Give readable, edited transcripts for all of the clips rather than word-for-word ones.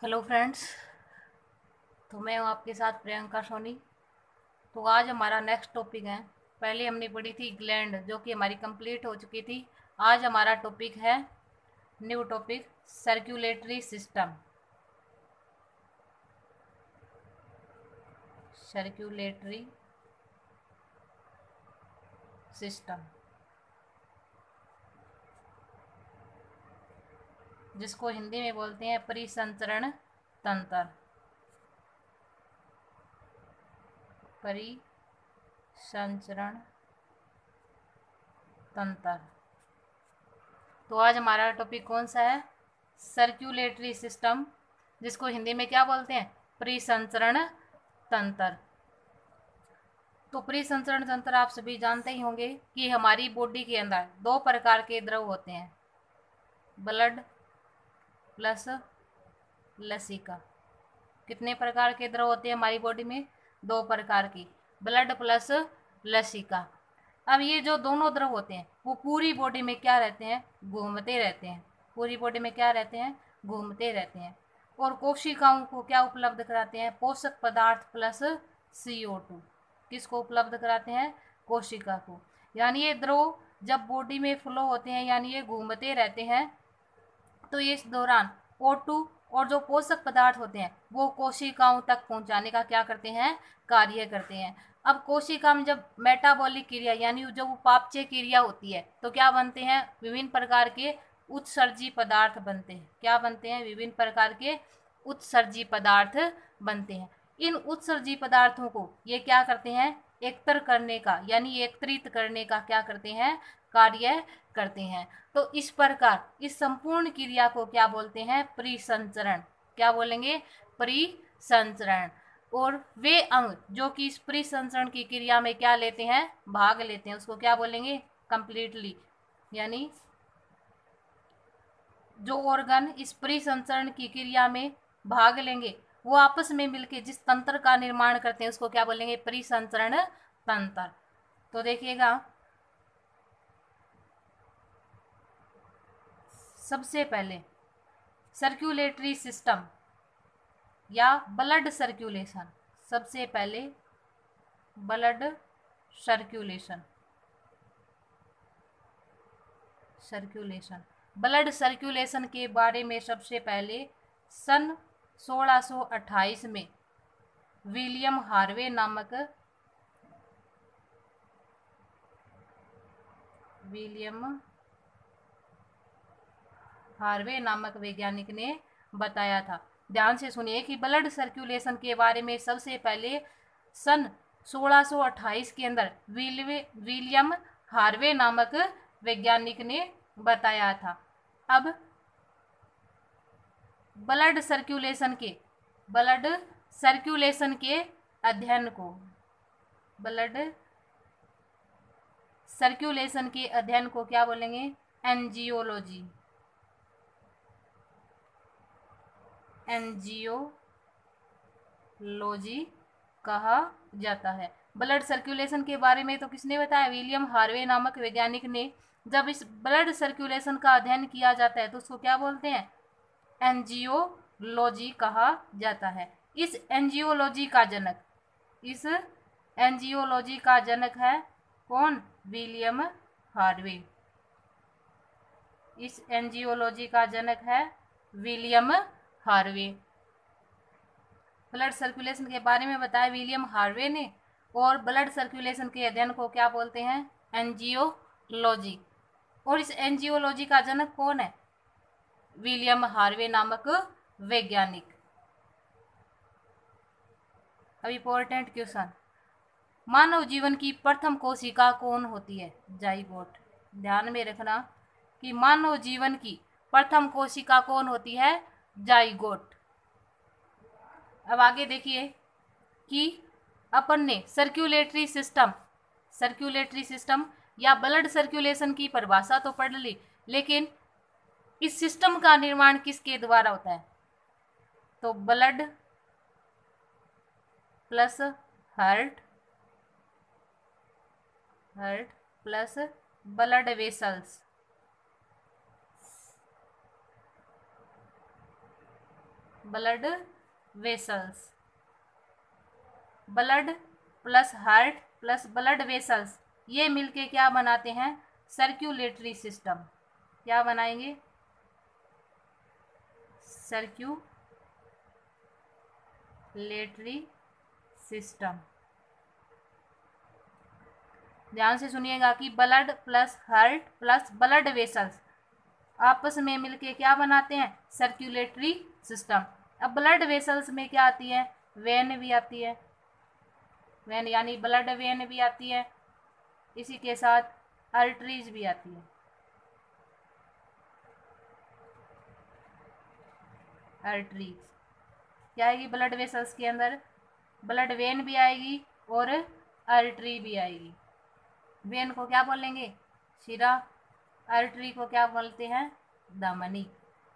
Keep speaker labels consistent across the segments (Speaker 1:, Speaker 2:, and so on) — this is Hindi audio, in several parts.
Speaker 1: Hello friends. तो मैं हूँ आपके साथ प्रियंका सोनी। तो आज हमारा नेक्स्ट टॉपिक है। पहले हमने पढ़ी थी ग्लैंड जो कि हमारी कंप्लीट हो चुकी थी। आज हमारा टॉपिक है new topic circulatory system. Circulatory system जिसको हिंदी में बोलते हैं परिसंचरण तंत्र। परिसंचरण तंत्र। तो आज हमारा टॉपिक कौन सा है? सर्कुलेटरी सिस्टम, जिसको हिंदी में क्या बोलते हैं? परिसंचरण तंत्र। तो परिसंचरण तंत्र आप सभी जानते ही होंगे कि हमारी बॉडी के अंदर दो प्रकार के द्रव होते हैं, ब्लड प्लस लसिका। कितने प्रकार के द्रव होते हैं हमारी बॉडी में? दो प्रकार की, ब्लड प्लस लसिका। अब ये जो दोनों द्रव होते हैं वो पूरी बॉडी में क्या रहते हैं? घूमते रहते हैं। पूरी बॉडी में क्या रहते हैं? घूमते रहते हैं। और कोशिकाओं को क्या उपलब्ध कराते हैं? पोषक पदार्थ प्लस CO2। किसको उपलब्ध कराते हैं? कोशिका को। यानी ये द्रव जब बॉडी में फ्लो होते हैं, यानी ये घूमते रहते हैं, तो इस दौरान O2 और जो पोषक पदार्थ होते हैं वो कोशिकाओं तक पहुंचाने का क्या करते हैं? कार्य करते हैं। अब कोशिका में जब मेटाबॉलिक क्रिया यानी जो उपापचय क्रिया होती है तो क्या बनते हैं? विभिन्न प्रकार के उत्सर्जी पदार्थ बनते हैं। क्या बनते हैं? विभिन्न प्रकार के उत्सर्जी पदार्थ बनते हैं। इन उत्सर्जी पदार्थों को ये क्या करते हैं? एकत्र करने का यानी एकत्रित करने का क्या करते हैं? कार्य करते हैं। तो इस प्रकार इस संपूर्ण क्रिया को क्या बोलते हैं? परिसंचरण। क्या बोलेंगे? परिसंचरण। और वे अंग जो कि इस परिसंचरण की क्रिया में क्या लेते हैं? भाग लेते हैं, उसको क्या बोलेंगे? कंप्लीटली। यानी जो ऑर्गन इस परिसंचरण की क्रिया में भाग लेंगे वो आपस में मिलकर जिस तंत्र का निर्माण करते हैं उसको क्या बोलेंगे? परिसंचरण तंत्र। तो देखिएगा, सबसे पहले सर्कुलेटरी सिस्टम या ब्लड सर्कुलेशन। सबसे पहले blood circulation. Circulation blood circulation के बारे में सबसे पहले सन 1628 में विलियम हार्वे नामक वैज्ञानिक ने बताया था। ध्यान से सुनिए कि ब्लड सर्कुलेशन के बारे में सबसे पहले सन 1628 के अंदर विलियम हार्वे नामक वैज्ञानिक ने बताया था। अब ब्लड सर्कुलेशन के अध्ययन को ब्लड सर्कुलेशन के अध्ययन को क्या बोलेंगे? एंजियोलॉजी। एंजियोलॉजी कहा जाता है। ब्लड सर्कुलेशन के बारे में तो किसने बताया? विलियम हार्वे नामक वैज्ञानिक ने। जब इस ब्लड सर्कुलेशन का अध्ययन किया जाता है तो उसको क्या बोलते हैं? एंजियोलॉजी कहा जाता है। इस एंजियोलॉजी का जनक है कौन? William Harvey. इस एंजियोलॉजी का जनक है विलियम हार्वे। ब्लड सर्कुलेशन के बारे में बताया विलियम हार्वे ने। और ब्लड सर्कुलेशन के अध्ययन को क्या बोलते हैं? एंजियोलॉजी। और इस एंजियोलॉजी का जनक कौन है? विलियम हार्वे नामक वैज्ञानिक। अब इंपॉर्टेंट क्वेश्चन, मानव जीवन की प्रथम कोशिका कौन होती है? जाइगोट। ध्यान में रखना कि मानव जीवन की प्रथम कोशिका कौन होती है? जाइगोट। अब आगे देखिए कि अपन ने सर्कुलेटरी सिस्टम या ब्लड सर्कुलेशन की परिभाषा तो पढ़ ली, लेकिन इस सिस्टम का निर्माण किसके द्वारा होता है? तो blood plus heart plus blood vessels. Blood vessels. Blood plus heart plus blood vessels, ये मिलके क्या बनाते हैं? Circulatory system. क्या बनाएंगे? Circulatory system. ध्यान से सुनिएगा कि blood plus heart plus blood vessels आपस में मिलके क्या बनाते हैं? Circulatory system. अब ब्लड वेसल्स में क्या आती है? वेन भी आती है, वेन यानी ब्लड वेन भी आती है, इसी के साथ आर्टरीज भी आती है। आर्टरीज क्या आएगी ब्लड वेसल्स के अंदर? ब्लड वेन भी आएगी और आर्टरी भी आएगी। वेन को क्या बोलेंगे? शिरा। आर्टरी को क्या बोलते हैं? धमनी।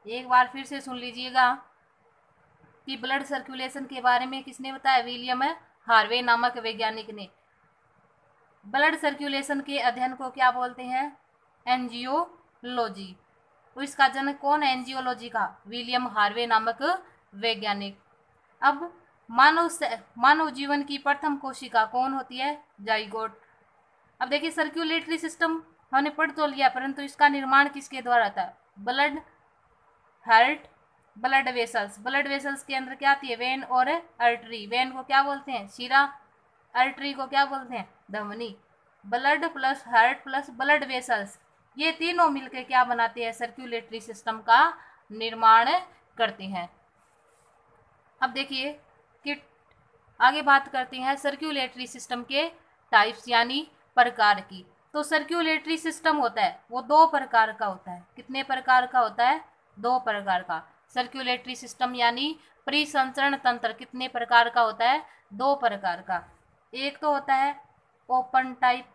Speaker 1: एक बार फिर से सुन लीजिएगा कि ब्लड सर्कुलेशन के बारे में किसने बताया? विलियम हार्वे नामक वैज्ञानिक ने। ब्लड सर्कुलेशन के अध्ययन को क्या बोलते हैं? एंजियोलॉजी। तो इसका जनक कौन है एंजियोलॉजी का? विलियम हार्वे नामक वैज्ञानिक। अब मानव जीवन की प्रथम कोशिका कौन होती है? जाइगोट। अब देखिए सर्कुलेटरी सिस्टम हमने पढ़ तो लिया, परंतु इसका निर्माण किसके द्वारा था? Blood, heart, blood vessels. Blood vessels के अंदर क्या आती है? वेन और आर्टरी। वेन को क्या बोलते हैं? शिरा। आर्टरी को क्या बोलते हैं? धमनी। Blood plus heart plus blood vessels, ये तीनों मिलकर क्या बनाते हैं? सर्कुलेटरी सिस्टम का निर्माण करते हैं। अब देखिए कि आगे बात करते हैं सर्कुलेटरी सिस्टम के टाइप्स यानी प्रकार की। तो सर्कुलेटरी सिस्टम होता है वो दो प्रकार का होता है। कितने प्रकार का होता है? दो प्रकार का। सर्कुलेटरी सिस्टम यानी परिसंचरण तंत्र कितने प्रकार का होता है? दो प्रकार का। एक तो होता है ओपन टाइप,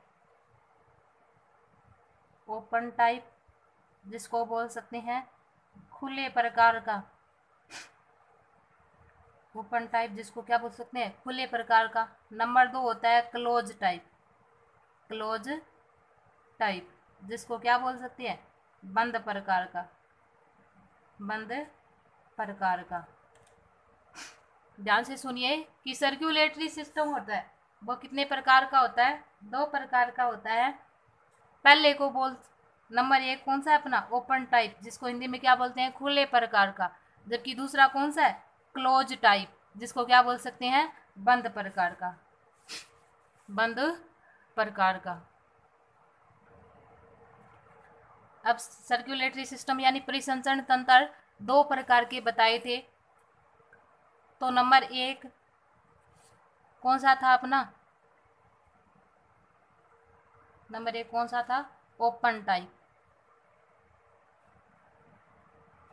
Speaker 1: ओपन टाइप जिसको बोल सकते हैं खुले प्रकार का। ओपन टाइप जिसको क्या बोल सकते हैं? खुले प्रकार का। नंबर दो होता है क्लोज टाइप, क्लोज टाइप जिसको क्या बोल सकते हैं? बंद प्रकार का, बंद प्रकार का। ध्यान से सुनिए कि सर्कुलेटरी सिस्टम होता है वो कितने प्रकार का होता है? दो प्रकार का होता है। पहले को बोल नंबर एक कौन सा है अपना? ओपन टाइप जिसको हिंदी में क्या बोलते हैं? खुले प्रकार का। जबकि दूसरा कौन सा है? क्लोज टाइप जिसको क्या बोल सकते हैं? बंद प्रकार का, बंद प्रकार का। अब सर्कुलेटरी सिस्टम यानी परिसंचरण तंत्र दो प्रकार के बताए थे। तो नंबर एक कौन सा था अपना? नंबर एक कौन सा था? ओपन टाइप,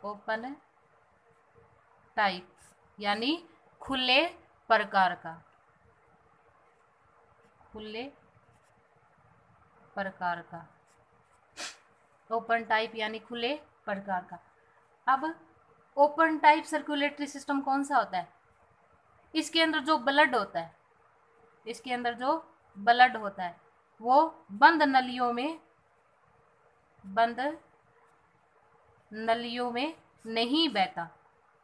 Speaker 1: ओपन टाइप यानी खुले प्रकार का, खुले प्रकार का। ओपन टाइप यानी खुले प्रकार का। अब ओपन टाइप सर्कुलेटरी सिस्टम कौन सा होता है? इसके अंदर जो ब्लड होता है, इसके अंदर जो ब्लड होता है वो बंद नलियों में, बंद नलियों में नहीं बहता।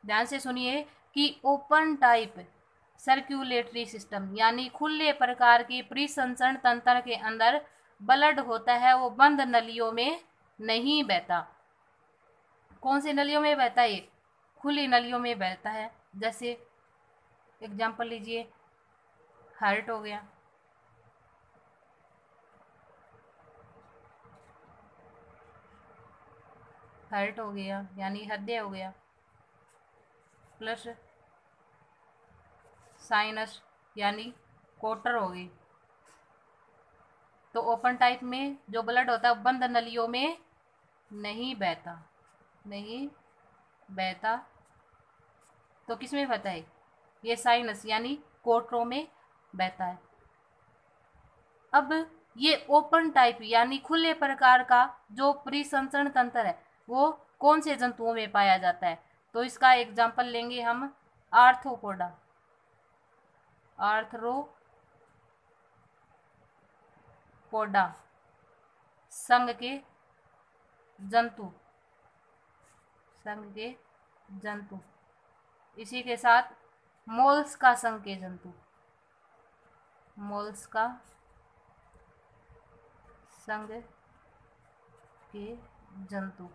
Speaker 1: ध्यान से सुनिए कि ओपन टाइप सर्कुलेटरी सिस्टम यानी खुले प्रकार के परिसंचरण तंत्र के अंदर ब्लड होता है वो बंद नलियों में नहीं बहता। कौन सी नलियों में बहता है? खुली नलियों में बहता है। जैसे एग्जाम्पल लीजिए, हार्ट हो गया, हार्ट हो गया यानी हृदय हो गया, प्लस साइनस यानी कोटर हो गई। तो ओपन टाइप में जो ब्लड होता है वो बंद नलियों में नहीं बहता, नहीं बहता। तो किस में बहता है? ये साइनस यानी कोटरों में बहता है। अब ये ओपन टाइप यानी खुले प्रकार का जो परिसंचरण तंत्र है वो कौन से जंतुओं में पाया जाता है? तो इसका एग्जाम्पल लेंगे हम आर्थ्रोपोडा, आर्थ्रोपोडा संघ के जंतु, संघ के जंतु। इसी के साथ मोल्स्का संघ के जंतु, मोल्स्का संघ के जंतु।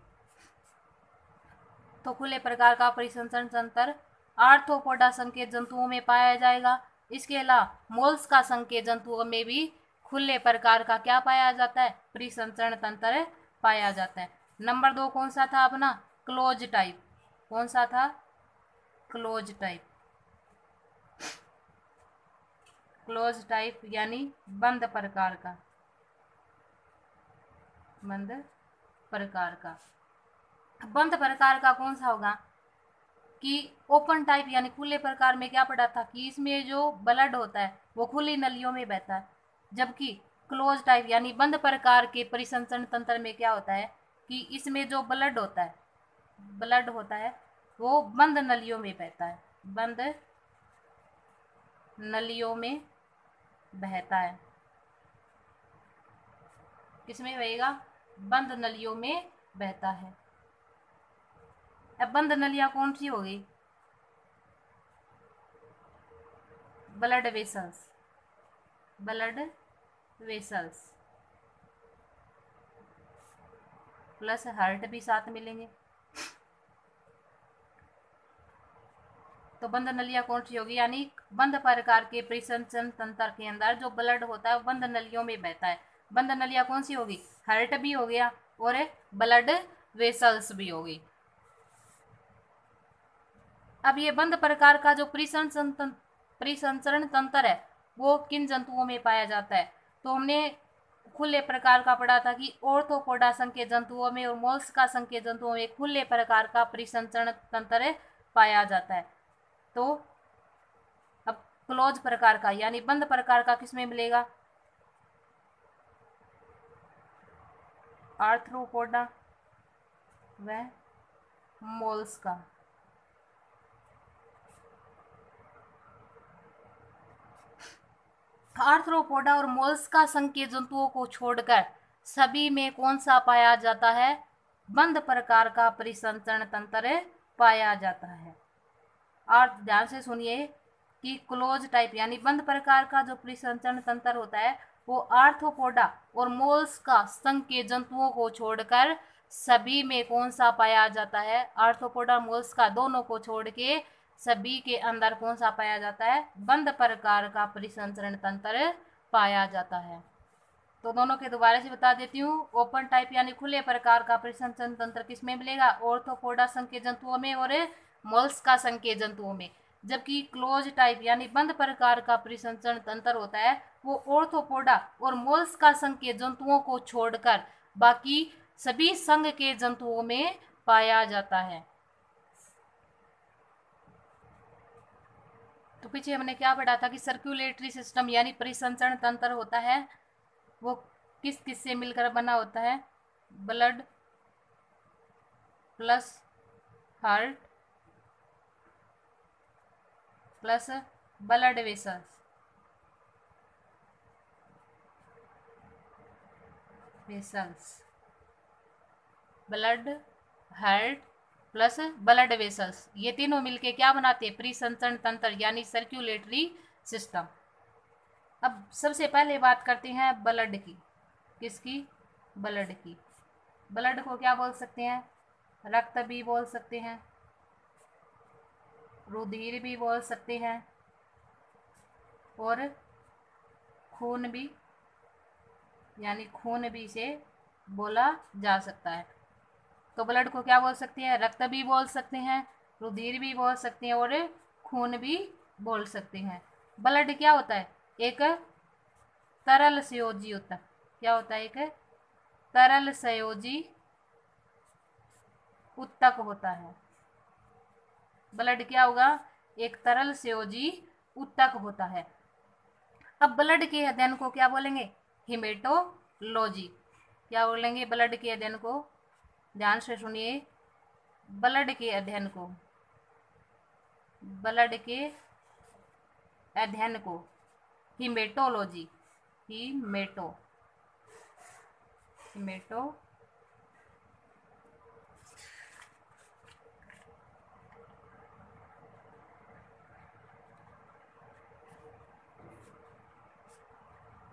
Speaker 1: तो खुले प्रकार का परिसंचरण तंत्र आर्थ्रोपोडा संघ के जंतुओं में पाया जाएगा। इसके अलावा मोल्स्का संघ के जंतुओं में भी खुले प्रकार का क्या पाया जाता है, परिसंचरण तंत्र पाया जाता है। नंबर 2 कौन सा था अपना, क्लोज टाइप। कौन सा था, क्लोज टाइप। क्लोज टाइप यानी बंद प्रकार का, बंद प्रकार का। बंद प्रकार का कौन सा होगा कि ओपन टाइप यानी खुले प्रकार में क्या पढ़ा था कि इसमें जो ब्लड होता है वो खुली नलियों में बहता है, जबकि क्लोज टाइप यानी बंद प्रकार के परिसंचरण तंत्र में क्या होता है कि इसमें जो ब्लड होता है वो बंद नलियों में बहता है, बंद नलियों में बहता है। किसमें बहेगा, बंद नलियों में बहता है। अब बंद नलियां कौन सी हो गई, blood vessels, blood vessels plus heart भी साथ मिलेंगे। तो बंद नलियां कौन सी होगी, यानी बंद प्रकार के परिसंचरण तंत्र के अंदर जो ब्लड होता है वो बंद नलियों में बहता है। बंद नलियां कौन सी होगी, हार्ट भी हो गया और ब्लड वेसल्स भी होगी। अब ये बंद प्रकार का जो परिसंचरण तंत्र है वो किन जंतुओं में पाया जाता है, तो हमने खुले प्रकार का पढ़ा था कि ऑर्थ्रोपोडा संघ के जंतुओं में और मोल्स्का संघ के जंतुओं में खुले प्रकार का परिसंचरण तंत्र पाया जाता है। तो अब क्लोज प्रकार का यानी बंद प्रकार का किसमें मिलेगा, आर्थ्रोपोडा व मोल्स्का। आर्थ्रोपोडा और मोल्स्का संघ के जंतुओं को छोड़कर सभी में कौन सा पाया जाता है, बंद प्रकार का परिसंचरण तंत्र पाया जाता है। और ध्यान से सुनिए कि क्लोज टाइप यानी बंद प्रकार का जो परिसंचरण तंत्र होता है वो आर्थ्रोपोडा और मोल्स्का संघ के जंतुओं को छोड़कर सभी में कौन सा पाया जाता है, आर्थ्रोपोडा मोल्स्का दोनों को छोड़ के सभी के अंदर कौन सा पाया जाता है, बंद प्रकार का परिसंचरण तंत्र पाया जाता है। तो दोनों के दोबारा से बता देती हूँ। ओपन टाइप यानी खुले प्रकार का परिसंचरण तंत्र किसमें मिलेगा, ऑर्थ्रोपोडा संघ के जंतुओं में और मोल्स्का संघ के जंतुओं में, जबकि क्लोज टाइप यानी बंद प्रकार का परिसंचरण तंत्र होता है वो ऑर्थ्रोपोडा और मोल्स्का संघ के जंतुओं को छोड़कर बाकी सभी संघ के जंतुओं में पाया जाता है। तो पीछे हमने क्या पढ़ा था कि सर्कुलेटरी सिस्टम यानी परिसंचरण तंत्र होता है वो किस किस से मिलकर बना होता है, blood plus heart plus blood vessels, blood heart plus blood vessels, ये तीनों मिलके क्या बनाते हैं, परिसंचरण तंत्र यानी सर्कुलेटरी सिस्टम। अब सबसे पहले बात करते हैं ब्लड की। किसकी, ब्लड की। ब्लड को क्या बोल सकते हैं, रक्त भी बोल सकते हैं, रुधिर भी बोल सकते हैं और खून भी, यानी खून भी इसे बोला जा सकता है। तो ब्लड को क्या बोल सकते हैं, रक्त भी बोल सकते हैं, रुधिर भी बोल सकते हैं और खून भी बोल सकते हैं। ब्लड क्या होता है, एक तरल संयोजी होता है। क्या होता है, एक तरल संयोजी उत्तक होता है। ब्लड क्या होगा, एक तरल संयोजी उत्तक होता है। अब ब्लड के अध्ययन को क्या बोलेंगे, हिमेटोलॉजी। क्या बोलेंगे, ब्लड के अध्ययन को, ध्यान से सुनिए, ब्लड के अध्ययन को, ब्लड के अध्ययन को हिमेटोलॉजी, हिमेटो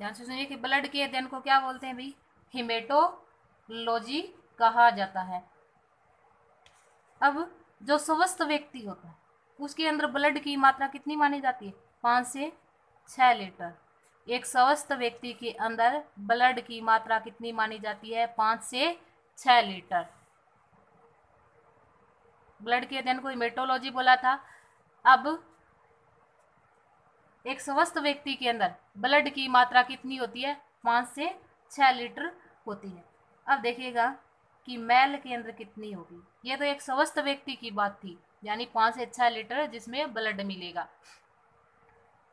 Speaker 1: ध्यान से सुनिए कि ब्लड के अध्ययन को क्या बोलते हैं भाई, हेमेटोलॉजी कहा जाता है। अब जो स्वस्थ व्यक्ति होता है उसके अंदर ब्लड की मात्रा कितनी मानी जाती है, 5 से 6 लीटर। एक स्वस्थ व्यक्ति के अंदर ब्लड की मात्रा कितनी मानी जाती है, 5 से 6 लीटर। ब्लड के अध्ययन को हेमेटोलॉजी बोला था। अब एक स्वस्थ व्यक्ति के अंदर ब्लड की मात्रा कितनी होती है, 5 से 6 लीटर होती है। अब देखिएगा कि मैल के अंदर कितनी होगी। ये तो एक स्वस्थ व्यक्ति की बात थी, यानी 5 से 6 लीटर जिसमें ब्लड मिलेगा।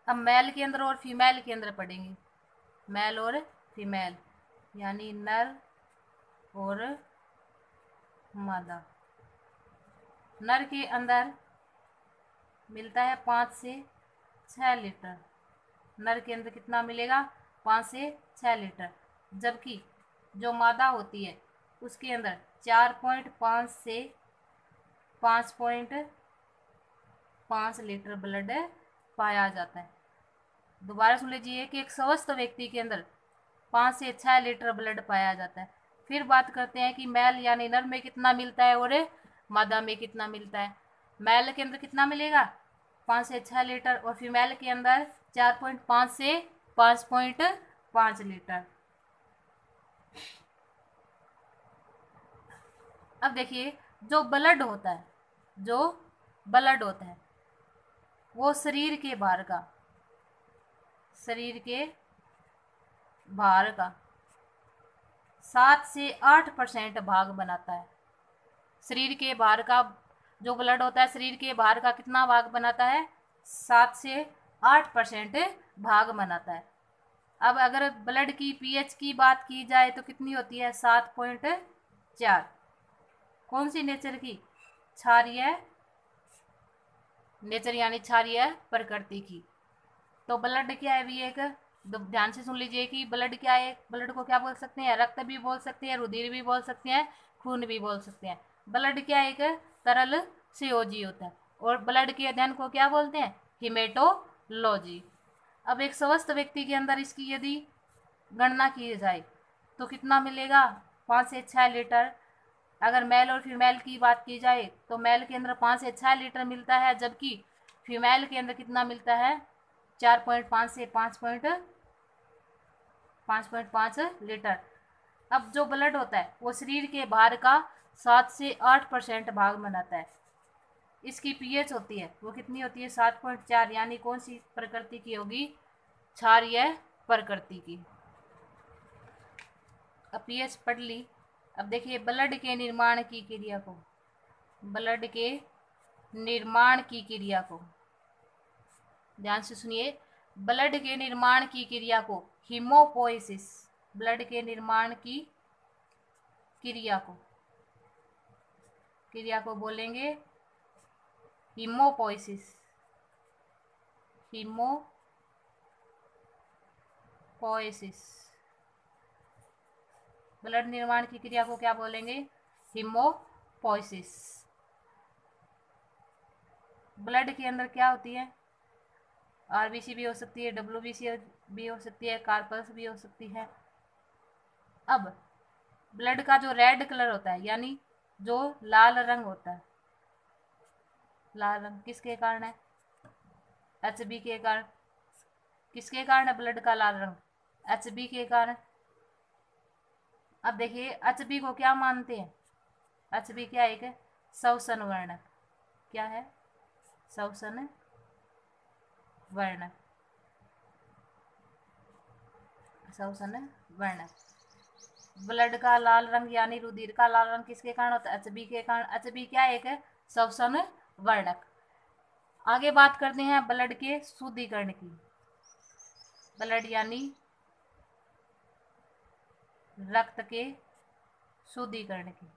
Speaker 1: अब मेल के अंदर और फीमेल के अंदर पढ़ेंगे, मेल और फीमेल यानी नर और मादा। नर के अंदर मिलता है 5 से 6 लीटर। नर के अंदर कितना मिलेगा, 5 से 6 लीटर। जबकि जो मादा होती है उसके अंदर 4.5 से 5.5 लीटर ब्लड पाया जाता है। दोबारा सुन लीजिए कि एक स्वस्थ व्यक्ति के अंदर 5 से 6 लीटर ब्लड पाया जाता है। फिर बात करते हैं कि मेल यानी नर में कितना मिलता है और मादा में कितना मिलता है। मेल के अंदर कितना मिलेगा, 5 से 6 लीटर, और फीमेल के अंदर 4.5 से 5.5 लीटर। अब देखिए जो ब्लड होता है वो शरीर के भार का 7 से 8% भाग बनाता है। शरीर के भार का जो ब्लड होता है शरीर के भार का कितना भाग बनाता है, 7 से 8% भाग बनाता है। अब अगर ब्लड की पीएच की बात की जाए तो कितनी होती है, 7.4। कौन सी नेचर की, क्षारीय नेचर यानी क्षारीय प्रकृति की। तो ब्लड क्या है भी, एक ध्यान से सुन लीजिए कि ब्लड क्या है। ब्लड को क्या बोल सकते हैं, रक्त भी बोल सकते हैं, रुधिर भी बोल सकते हैं, खून भी बोल सकते हैं। ब्लड क्या है, एक तरल संयोजी होता है। और ब्लड के अध्ययन को क्या बोलते हैं, हेमेटोलॉजी। अब एक स्वस्थ व्यक्ति के अंदर इसकी यदि गणना की जाए तो कितना मिलेगा, 5 से 6 लीटर। अगर मेल और फीमेल की बात की जाए तो मेल के अंदर 5 से 6 लीटर मिलता है, जबकि फीमेल के अंदर कितना मिलता है, 4.5 से 5.5 लीटर। अब जो ब्लड होता है वो शरीर के भार का 7 से 8% भाग बनाता है। इसकी पीएच होती है वो कितनी होती है, 7.4, यानी कौन सी प्रकृति की होगी, क्षारीय प्रकृति की। अब पीएच पढ़ ली। अब देखिए ब्लड के निर्माण की क्रिया को ध्यान से सुनिए। ब्लड के निर्माण की क्रिया को हीमोपोइसिस, ब्लड के निर्माण की क्रिया को बोलेंगे हीमोपोइसिस। ब्लड निर्माण की क्रिया को क्या बोलेंगे, हीमोपोइसिस। ब्लड के अंदर क्या होती है, आरबीसी भी हो सकती है, डब्ल्यूबीसी भी हो सकती है, कार्पस भी हो सकती है। अब ब्लड का जो रेड कलर होता है यानी जो लाल रंग होता है, लाल रंग किसके कारण है, एचबी के कारण। किसके कारण है ब्लड का लाल रंग, एचबी के कारण। अब देखिए एचबी को क्या मानते हैं, एचबी क्या एक श्वसन वर्णक, क्या है, श्वसन वर्णक। ब्लड का लाल रंग यानी रुधिर का लाल रंग किसके कारण होता है, एचबी के कारण। एचबी क्या एक श्वसन वर्णक। आगे बात करते हैं ब्लड के शुद्धिकरण की। ब्लड यानी रक्त के शुद्धिकरण की।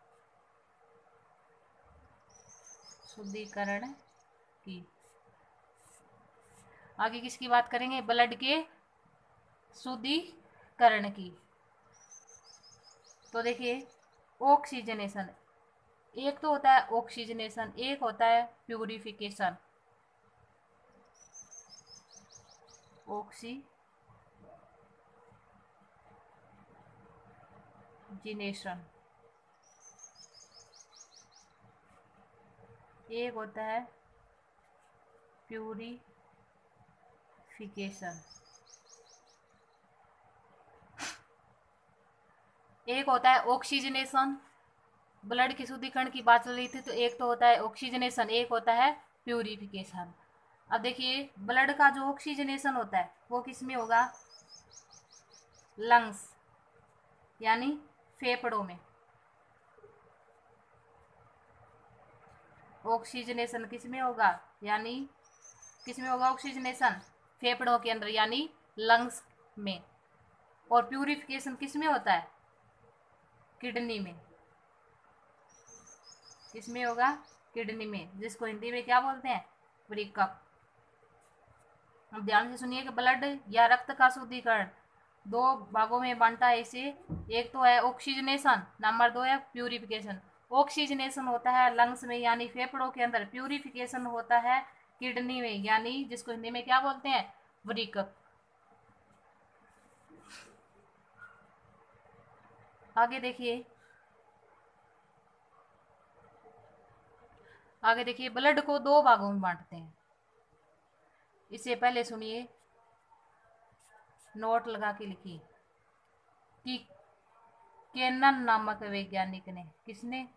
Speaker 1: आगे किसकी बात करेंगे, ब्लड के शुद्धिकरण की। तो देखिए ऑक्सीजनेशन, एक तो होता है ऑक्सीजनेशन, एक होता है प्यूरिफिकेशन। जिनेशन, एक होता है प्यूरिफिकेशन, एक होता है ऑक्सीजनेशन। ब्लड की शुद्धिकरण की बात चल रही थी, तो एक तो होता है ऑक्सीजनेशन, एक होता है प्यूरिफिकेशन। अब देखिए ब्लड का जो ऑक्सीजनेशन होता है वो किस में होगा, लंग्स यानी फेफड़ों में। ऑक्सीजनेशन किस में होगा, यानी किस में होगा ऑक्सीजनेशन, फेफड़ों के अंदर यानी लंग्स में। और प्यूरिफिकेशन किस में होता है, किडनी में। किस में होगा, किडनी में, जिसको हिंदी में क्या बोलते हैं, वृक्क। अब ध्यान से सुनिए कि ब्लड या रक्त का शुद्धिकरण दो भागों में बांटा है इसे। एक तो है ऑक्सीजनेशन, नंबर 2 है प्यूरिफिकेशन। ऑक्सीजनेशन होता है लंग्स में यानी फेफड़ों के अंदर, प्यूरिफिकेशन होता है किडनी में यानी जिसको हिंदी में क्या बोलते हैं, वृक्क। आगे देखिए, आगे देखिए ब्लड को दो भागों में बांटते हैं। इससे पहले सुनिए, नोट लगा के लिखिए कि केनन नामक वैज्ञानिक ने, किसने,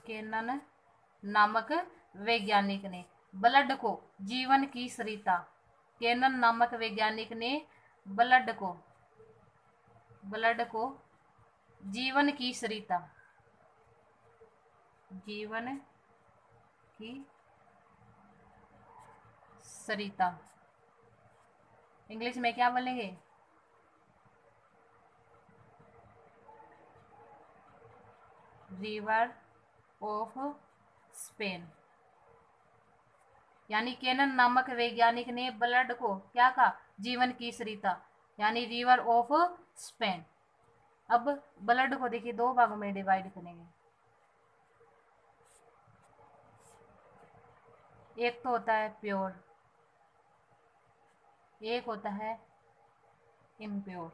Speaker 1: केनन नामक वैज्ञानिक ने ब्लड को जीवन की सरिता, केनन नामक वैज्ञानिक ने ब्लड को जीवन की सरिता, जीवन की सरिता, इंग्लिश में क्या बोलेंगे, रिवर ऑफ स्पेन। यानी केनन नामक वैज्ञानिक ने ब्लड को क्या कहा, जीवन की सरिता यानी रिवर ऑफ स्पेन। अब ब्लड को देखिए दो भागों में डिवाइड करेंगे। एक तो होता है प्योर, एक होता है इम्प्योर।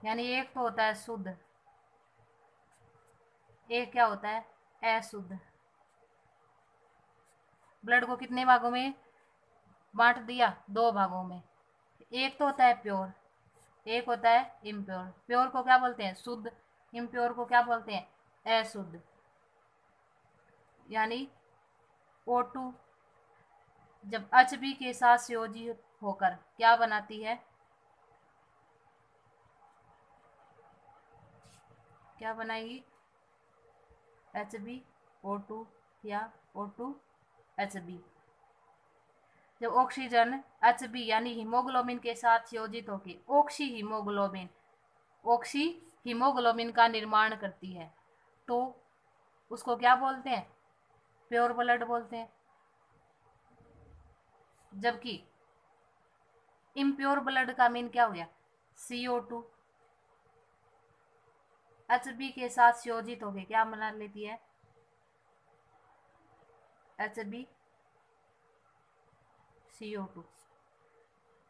Speaker 1: यानी एक तो होता है शुद्ध, एक क्या होता है अशुद्ध। ब्लड को कितने भागों में बांट दिया, दो भागों में। एक तो होता है प्योर, एक होता है इम्प्योर। प्योर को क्या बोलते हैं, शुद्ध। इम्प्योर को क्या बोलते हैं, अशुद्ध। यानी O2 जब Hb के साथ संयोजित होकर क्या बनाती है, क्या बनाएगी, HbO2 या O2Hb। जब ऑक्सीजन Hb यानी हीमोग्लोबिन के साथ संयोजित होकर ऑक्सी हीमोग्लोबिन का निर्माण करती है, तो उसको क्या बोलते हैं, प्योर ब्लड बोलते हैं। जबकि इम्प्योर ब्लड का मीन क्या हो गया, CO2 Hb के साथ संयोजित होकर क्या बना लेती है, HbCO2।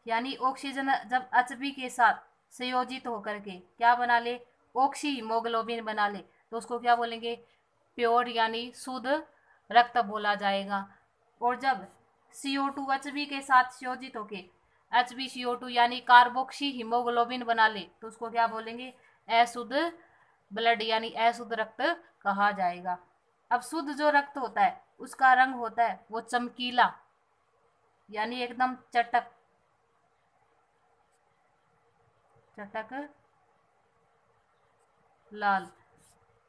Speaker 1: यानी ऑक्सीजन जब Hb के साथ संयोजित होकर के क्या बना ले, ऑक्सी हीमोग्लोबिन बना ले, तो उसको क्या बोलेंगे, प्योर यानी शुद्ध रक्त बोला जाएगा। और जब CO2 Hb के साथ संयोजित होके HbCO2 यानी कार्बोक्सी हीमोग्लोबिन बना ले, तो उसको क्या बोलेंगे, अशुद्ध ब्लड यानी अशुद्ध रक्त कहा जाएगा। अब शुद्ध जो रक्त होता है उसका रंग होता है वो चमकीला यानी एकदम चटक लाल।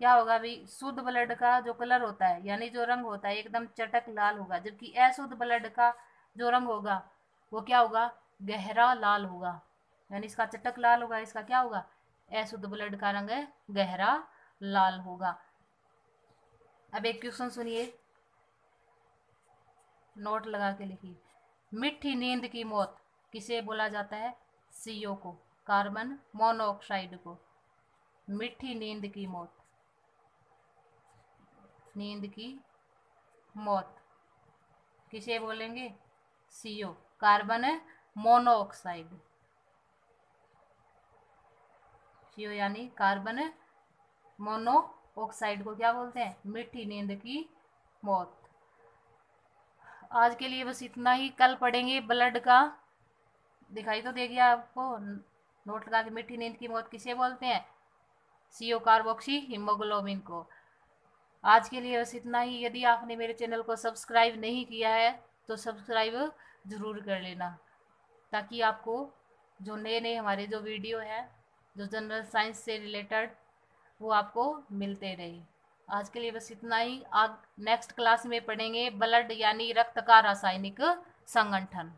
Speaker 1: क्या होगा भाई, शुद्ध ब्लड का जो कलर होता है यानी जो रंग होता है एकदम चटक लाल होगा। जबकि अशुद्ध ब्लड का जो रंग होगा वो क्या होगा, गहरा लाल होगा। यानी इसका चटक लाल होगा, इसका क्या होगा, अशुद्ध ब्लड का रंग गहरा लाल होगा। अब एक क्वेश्चन सुनिए, नोट लगा के लिखिए। मीठी नींद की मौत किसे बोला जाता है, CO को, कार्बन मोनोऑक्साइड को। मीठी नींद की मौत, नींद की मौत किसे बोलेंगे, CO, कार्बन मोनोऑक्साइड, CO यानी कार्बन मोनोऑक्साइड को क्या बोलते हैं? मीठी नींद की मौत। आज के लिए बस इतना ही, कल पढ़ेंगे ब्लड का। दिखाई तो देगी आपको, नोट लगा के, मीठी नींद की मौत किसे बोलते हैं? CO कार्बोक्सी हीमोग्लोबिन को। आज के लिए बस इतना ही। यदि आपने मेरे चैनल को सब्सक्राइब नहीं किया है तो सब्सक्राइब ज़रूर कर लेना, ताकि आपको जो नए नए हमारे जो वीडियो है जो जनरल साइंस से रिलेटेड, वो आपको मिलते रहे। आज के लिए बस इतना ही। आज नेक्स्ट क्लास में पढ़ेंगे ब्लड यानी रक्त का रासायनिक संगठन।